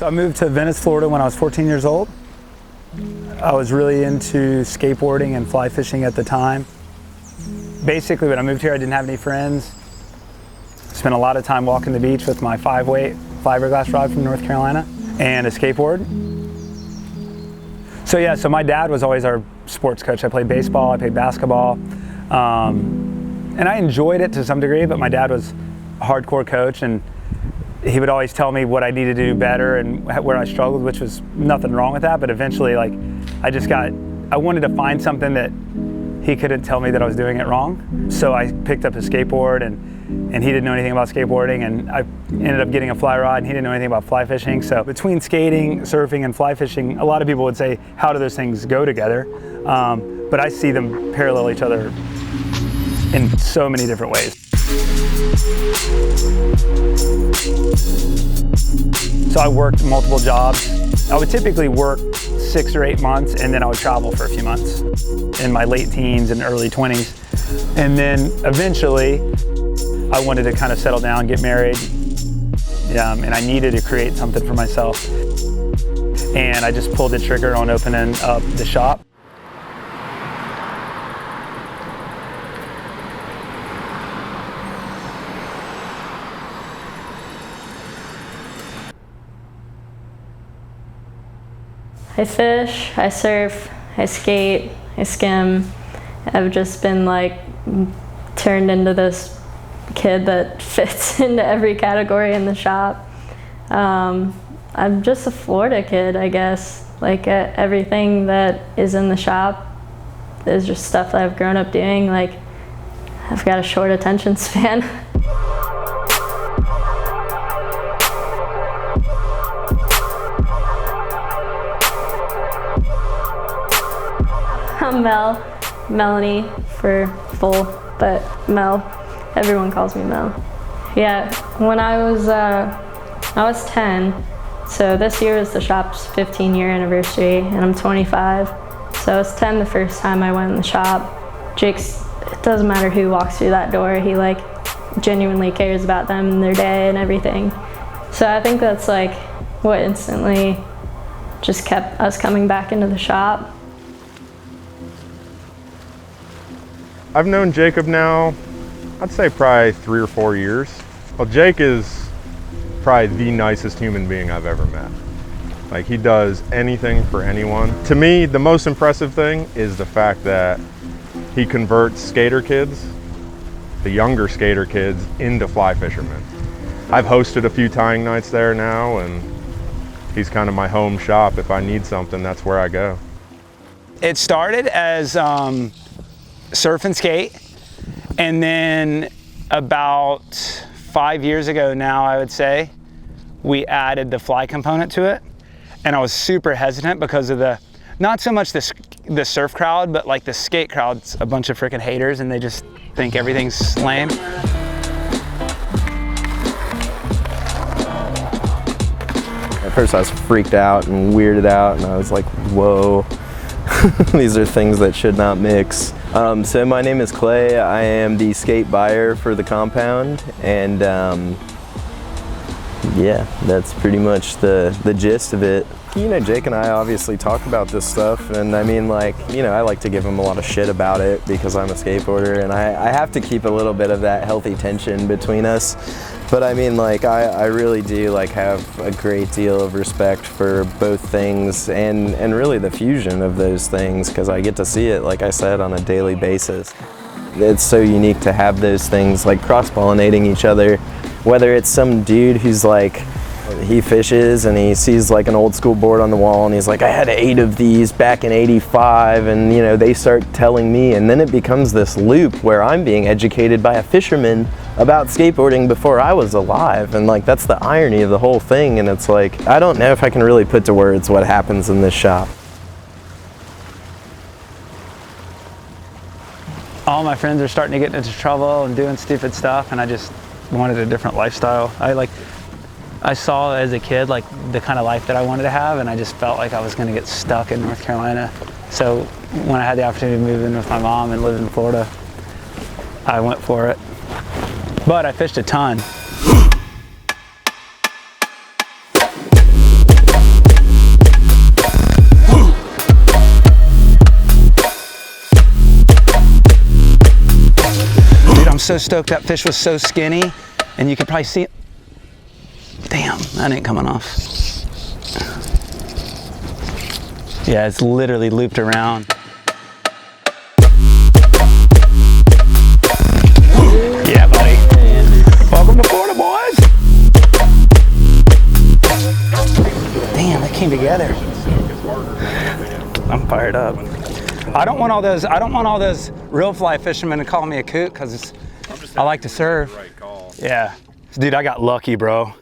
I moved to Venice, Florida when I was 14 years old. I was really into skateboarding and fly fishing at the time. Basically, when I moved here, I didn't have any friends. Spent a lot of time walking the beach with my 5-weight fiberglass rod from North Carolina and a skateboard. So my dad was always our sports coach. I played baseball, I played basketball, and I enjoyed it to some degree, but my dad was a hardcore coach, and he would always tell me what I needed to do better and where I struggled, which was nothing wrong with that, but eventually I wanted to find something that he couldn't tell me that I was doing it wrong. So I picked up a skateboard, and he didn't know anything about skateboarding, and I ended up getting a fly rod, and he didn't know anything about fly fishing. So between skating, surfing, and fly fishing, a lot of people would say, how do those things go together? But I see them parallel each other in so many different ways. So I worked multiple jobs. I would typically work 6 or 8 months, and then I would travel for a few months in my late teens and early 20s. And then eventually I wanted to kind of settle down, get married, and I needed to create something for myself. And I just pulled the trigger on opening up the shop. I fish, I surf, I skate, I skim. I've just been turned into this kid that fits into every category in the shop. I'm just a Florida kid, I guess. Everything that is in the shop is just stuff that I've grown up doing. I've got a short attention span. I'm Mel, Melanie for full, but Mel. Everyone calls me Mel. Yeah, when I was 10, so this year is the shop's 15-year anniversary, and I'm 25. So I was 10 the first time I went in the shop. Jake's, it doesn't matter who walks through that door, he genuinely cares about them and their day and everything. So I think that's what instantly just kept us coming back into the shop. I've known Jacob now, I'd say probably 3 or 4 years. Well, Jake is probably the nicest human being I've ever met. He does anything for anyone. To me, the most impressive thing is the fact that he converts skater kids, the younger skater kids, into fly fishermen. I've hosted a few tying nights there now, and he's kind of my home shop. If I need something, that's where I go. It started as surf and skate, and then about 5 years ago now, I would say, we added the fly component to it. And I was super hesitant because of not so much the surf crowd, but the skate crowd's a bunch of freaking haters, and they just think everything's lame. At first I was freaked out and weirded out, and I was like, whoa, these are things that should not mix. So my name is Clay. I am the skate buyer for the compound, and yeah, that's pretty much the gist of it. Jake and I obviously talk about this stuff, and I mean, I like to give him a lot of shit about it because I'm a skateboarder, and I have to keep a little bit of that healthy tension between us. But I mean, I really do have a great deal of respect for both things and really the fusion of those things, because I get to see it, like I said, on a daily basis. It's so unique to have those things cross-pollinating each other, whether it's some dude who's he fishes and he sees an old school board on the wall, and he's I had 8 of these back in '85, and they start telling me, and then it becomes this loop where I'm being educated by a fisherman about skateboarding before I was alive, and that's the irony of the whole thing. And it's I don't know if I can really put to words what happens in this shop. All my friends are starting to get into trouble and doing stupid stuff, and I just wanted a different lifestyle. I saw as a kid the kind of life that I wanted to have, and I just felt like I was going to get stuck in North Carolina. So when I had the opportunity to move in with my mom and live in Florida, I went for it. But I fished a ton. so stoked that fish was so skinny, and you could probably see it. Damn, that ain't coming off. Yeah, it's literally looped around. Yeah, buddy. Welcome to Florida, boys. Damn, it came together. I'm fired up. I don't want all those real fly fishermen to call me a kook because I like to serve. Yeah. Dude, I got lucky, bro.